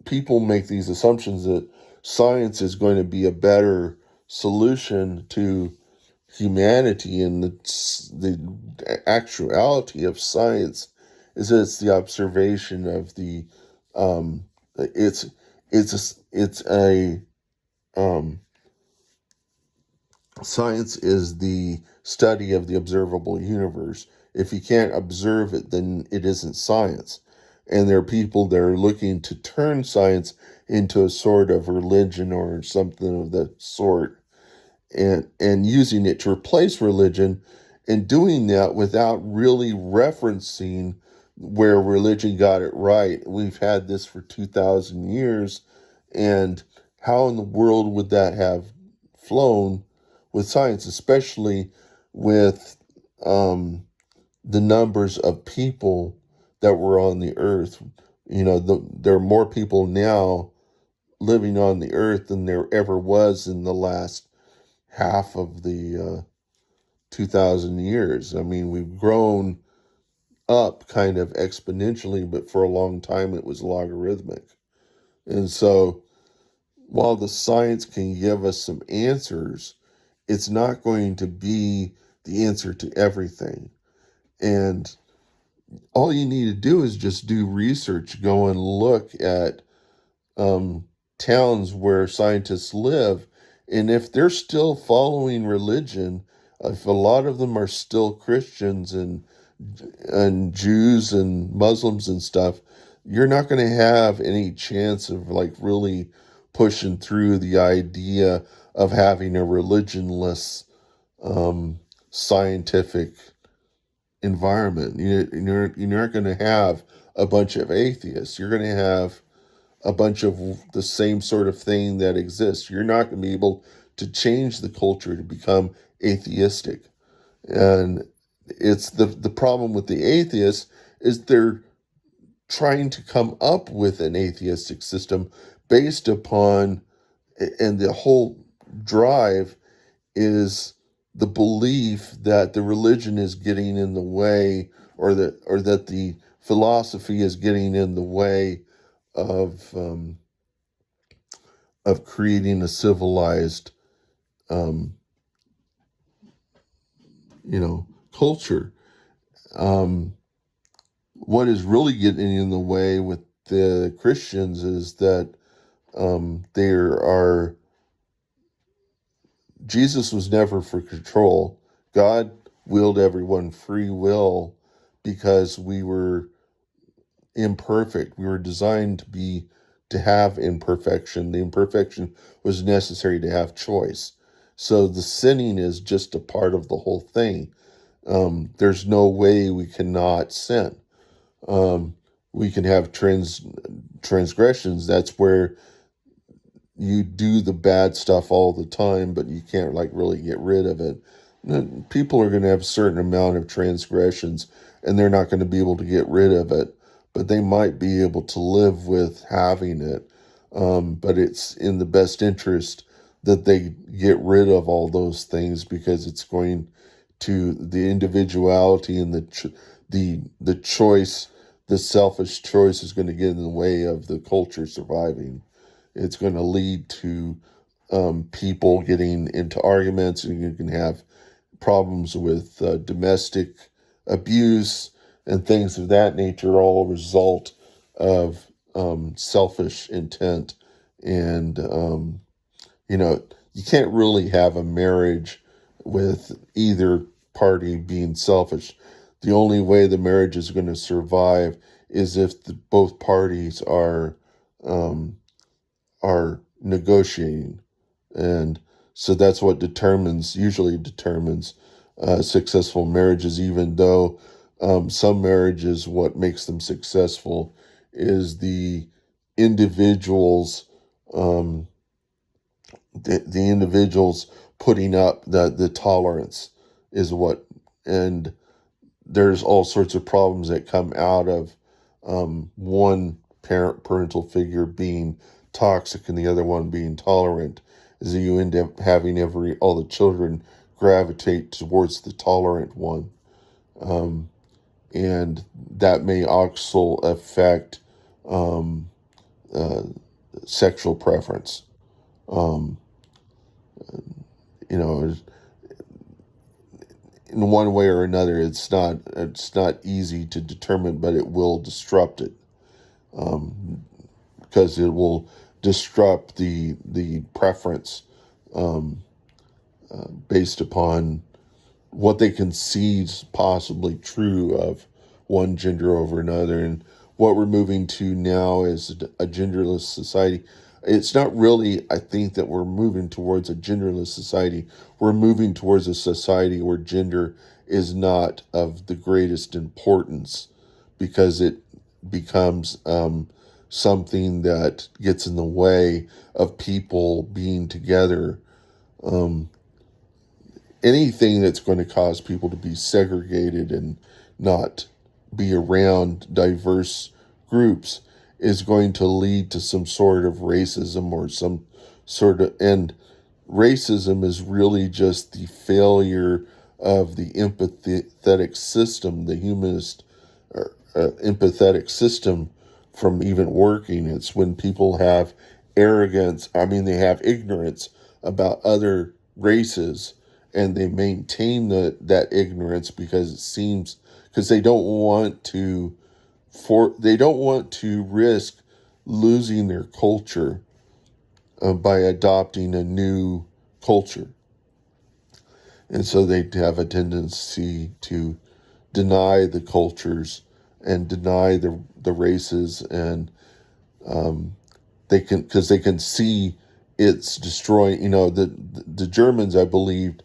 Speaker 1: People make these assumptions that science is going to be a better solution to humanity, and the actuality of science is that it's the observation of the it's it's a science is the study of the observable universe. If you can't observe it, then it isn't science. And there are people that are looking to turn science into a sort of religion or something of that sort, and using it to replace religion, and doing that without really referencing where religion got it right. We've had this for 2,000 years, and how in the world would that have flown with science, especially with the numbers of people that were on the earth? There are more people now living on the earth than there ever was in the last half of the 2,000 years. I mean, we've grown up kind of exponentially, but for a long time it was logarithmic. And so while the science can give us some answers, it's not going to be the answer to everything. And all you need to do is just do research, go and look at towns where scientists live. And if they're still following religion, if a lot of them are still Christians and Jews and Muslims and stuff, you're not going to have any chance of like really pushing through the idea of having a religionless scientific environment. You're not going to have a bunch of atheists. You're going to have a bunch of the same sort of thing that exists. You're not going to be able to change the culture to become atheistic. And it's the problem with the atheists is they're trying to come up with an atheistic system based upon, and the whole drive is the belief that the religion is getting in the way, or that the philosophy is getting in the way of creating a civilized culture. What is really getting in the way with the Christians is that Jesus was never for control. God willed everyone free will because we were imperfect. We were designed to have imperfection. The imperfection was necessary to have choice. So the sinning is just a part of the whole thing. There's no way we cannot sin. We can have transgressions. That's where you do the bad stuff all the time, but you can't like really get rid of it. People are going to have a certain amount of transgressions, and they're not going to be able to get rid of it, but they might be able to live with having it. But it's in the best interest that they get rid of all those things, because it's going to the individuality and the choice, the selfish choice is going to get in the way of the culture surviving. It's going to lead to people getting into arguments, and you can have problems with domestic abuse and things of that nature, all a result of selfish intent. And, you can't really have a marriage with either party being selfish. The only way the marriage is going to survive is if both parties are negotiating. And so that's what usually determines successful marriages, even though some marriages, what makes them successful is the individuals, the individuals putting up the tolerance is what, and there's all sorts of problems that come out of one parental figure being toxic and the other one being tolerant, is that you end up having all the children gravitate towards the tolerant one. And that may also affect um, uh, sexual preference. Um, you know, in one way or another, it's not easy to determine, but it will disrupt it, because it will disrupt the preference, um, based upon what they can see is possibly true of one gender over another. And what we're moving to now is a genderless society. It's not really, I think, that we're moving towards a genderless society. We're moving towards a society where gender is not of the greatest importance, because it becomes something that gets in the way of people being together. Um, Anything that's going to cause people to be segregated and not be around diverse groups is going to lead to some sort of racism or some sort of, and racism is really just the failure of the empathetic system, the humanist empathetic system, from even working. It's when people have arrogance, they have ignorance about other races, and they maintain that ignorance because they don't want to risk losing their culture by adopting a new culture. And so they have a tendency to deny the cultures and deny the races, and because they can see it's destroying. The Germans, I believed,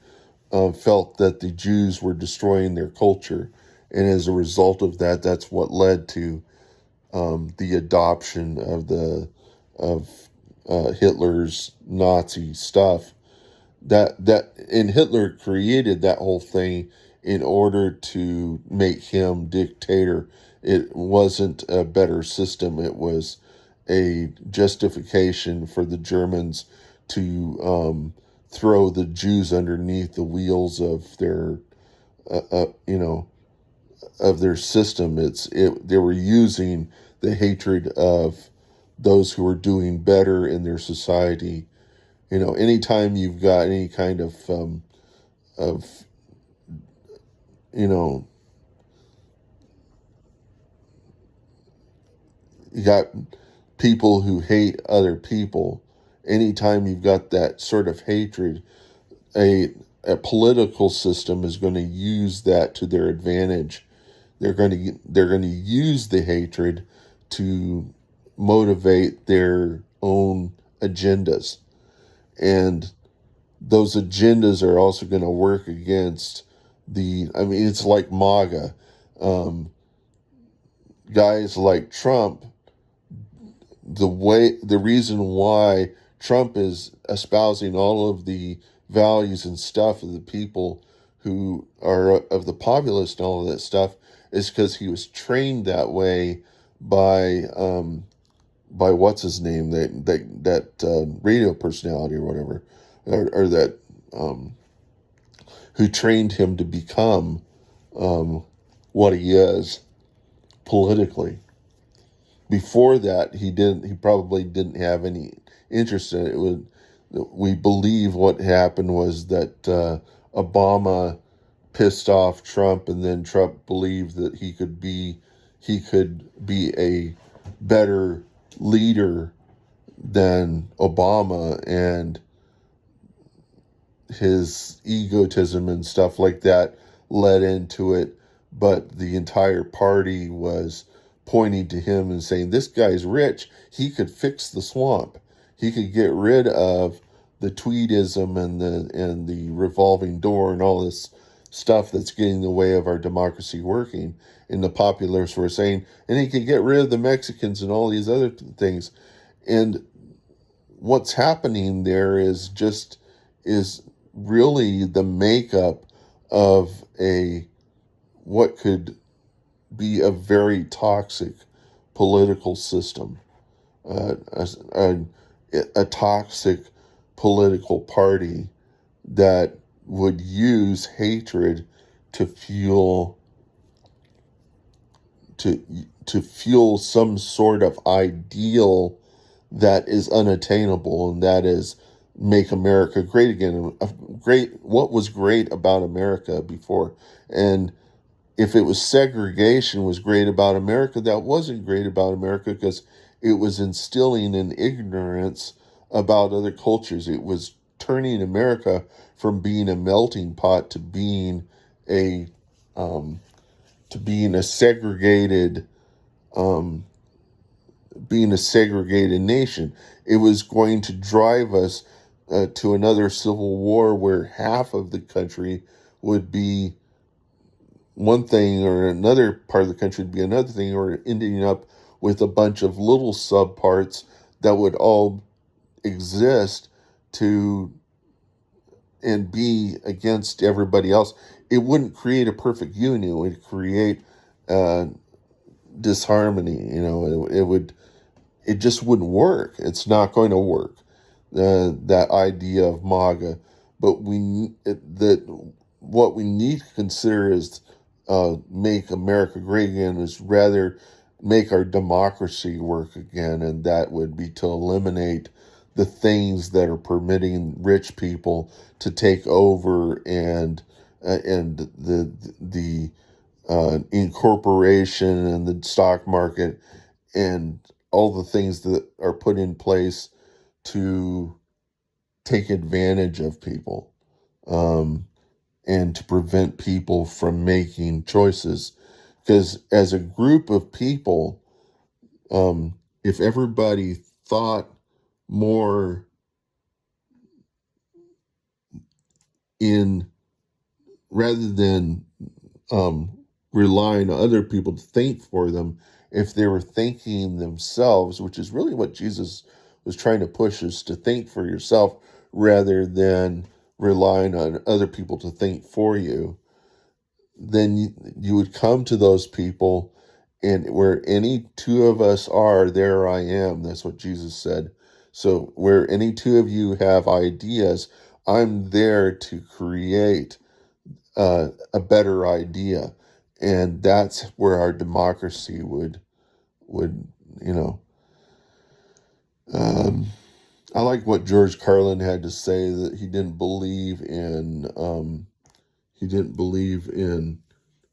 Speaker 1: felt that the Jews were destroying their culture, and as a result of that, that's what led to the adoption of Hitler's Nazi stuff. And Hitler created that whole thing in order to make him dictator. It wasn't a better system. It was a justification for the Germans to throw the Jews underneath the wheels of their uh, uh, you know of their system. They were using the hatred of those who were doing better in their society. Anytime you've got any kind of you know you got people who hate other people. Anytime you've got that sort of hatred, a political system is going to use that to their advantage. They're going to use the hatred to motivate their own agendas, and those agendas are also going to work against it's like MAGA. Um, Guys like Trump, the reason why Trump is espousing all of the values and stuff of the people who are of the populace and all of that stuff is because he was trained that way by what's his name, that radio personality or whatever, or that who trained him to become what he is politically. Before that, he probably didn't have any interest in it. We believe what happened was that Obama pissed off Trump, and then Trump believed that he could be a better leader than Obama, and his egotism and stuff like that led into it. But the entire party was pointing to him and saying, this guy's rich. He could fix the swamp. He could get rid of the tweedism and the revolving door and all this stuff that's getting in the way of our democracy working. And the populace were saying, and he could get rid of the Mexicans and all these other things. And what's happening there is really the makeup of what could be a very toxic political system, a, a toxic political party that would use hatred to fuel to fuel some sort of ideal that is unattainable, and that is make America great again. What was great about America before, and if it was segregation was great about America, that wasn't great about America because it was instilling an ignorance about other cultures. It was turning America from being a melting pot a um, to um, being a segregated nation. It was going to drive us to another civil war where half of the country would be one thing, or another part of the country would be another thing, or ending up with a bunch of little subparts that would all exist to and be against everybody else. It wouldn't create a perfect union. It would create uh, disharmony. It just wouldn't work. It's not going to work. That idea of MAGA, but what we need to consider is make America great again, is rather make our democracy work again, and that would be to eliminate the things that are permitting rich people to take over, and the incorporation and the stock market and all the things that are put in place to take advantage of people, um, and to prevent people from making choices. Because as a group of people, if everybody thought more in rather than relying on other people to think for them, if they were thinking themselves, which is really what Jesus was trying to push us to think for yourself rather than relying on other people to think for you, then you would come to those people, and where any two of us are, there I am. That's what Jesus said. So where any two of you have ideas, I'm there to create a better idea, and that's where our democracy would you know. Um, I like what George Carlin had to say, that he didn't believe in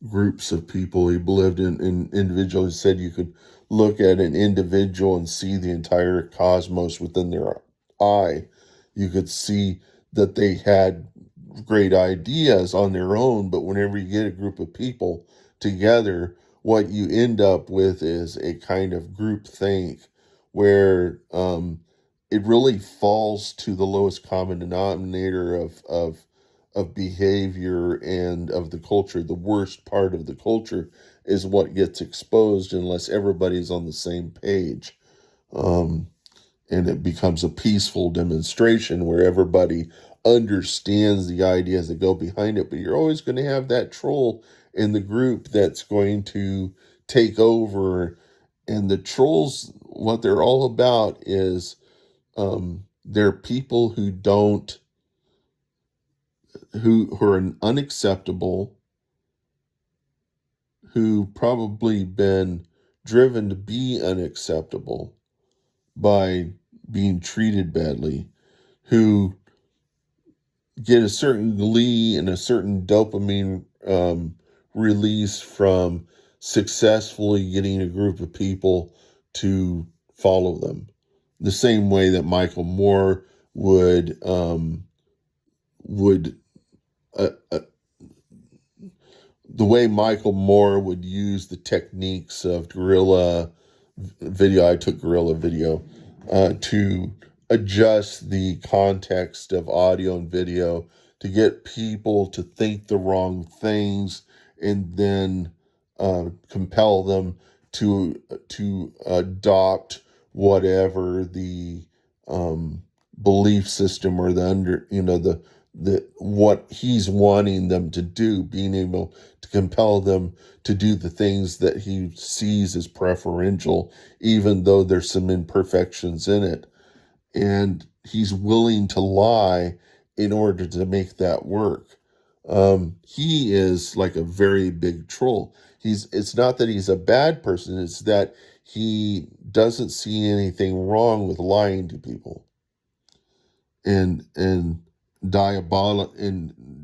Speaker 1: groups of people. He believed in individuals. He said you could look at an individual and see the entire cosmos within their eye. You could see that they had great ideas on their own, but whenever you get a group of people together, what you end up with is a kind of group think where it really falls to the lowest common denominator of behavior and of the culture. The worst part of the culture is what gets exposed unless everybody's on the same page. Um, and it becomes a peaceful demonstration where everybody understands the ideas that go behind it. But you're always going to have that troll in the group that's going to take over. And the trolls, what they're all about is they're people who are unacceptable, who probably been driven to be unacceptable by being treated badly, who get a certain glee and a certain dopamine release from successfully getting a group of people to follow them. The same way that Michael Moore would uh, uh, the way Michael Moore would use the techniques of guerrilla video. I took guerrilla video to adjust the context of audio and video to get people to think the wrong things, and then compel them to adopt whatever the belief system or the what he's wanting them to do, being able to compel them to do the things that he sees as preferential, even though there's some imperfections in it. And he's willing to lie in order to make that work. He is like a very big troll. It's not that he's a bad person, it's that he doesn't see anything wrong with lying to people and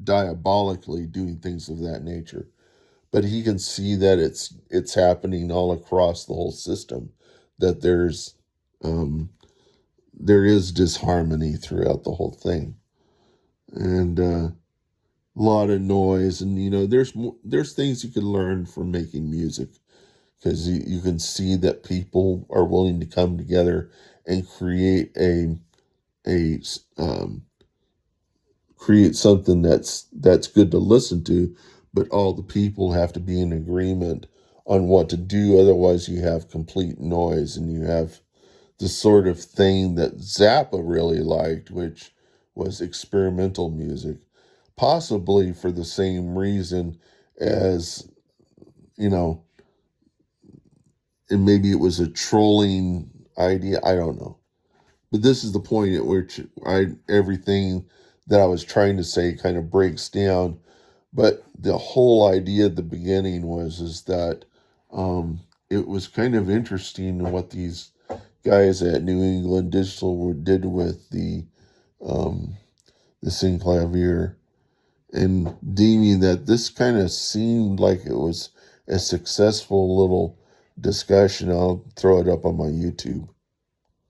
Speaker 1: diabolically doing things of that nature. But he can see that it's happening all across the whole system, that um, there is disharmony throughout the whole thing, and a lot of noise. And there's things you can learn from making music, because you can see that people are willing to come together and a um, create something that's good to listen to, but all the people have to be in agreement on what to do. Otherwise, you have complete noise, and you have the sort of thing that Zappa really liked, which was experimental music, possibly for the same reason as, you know, and maybe it was a trolling idea. I don't know. But this is the point at which everything that I was trying to say kind of breaks down. But the whole idea at the beginning was is that it was kind of interesting what these guys at New England Digital did with um, the synclavier, and deeming that this kind of seemed like it was a successful little discussion. I'll throw it up on my YouTube.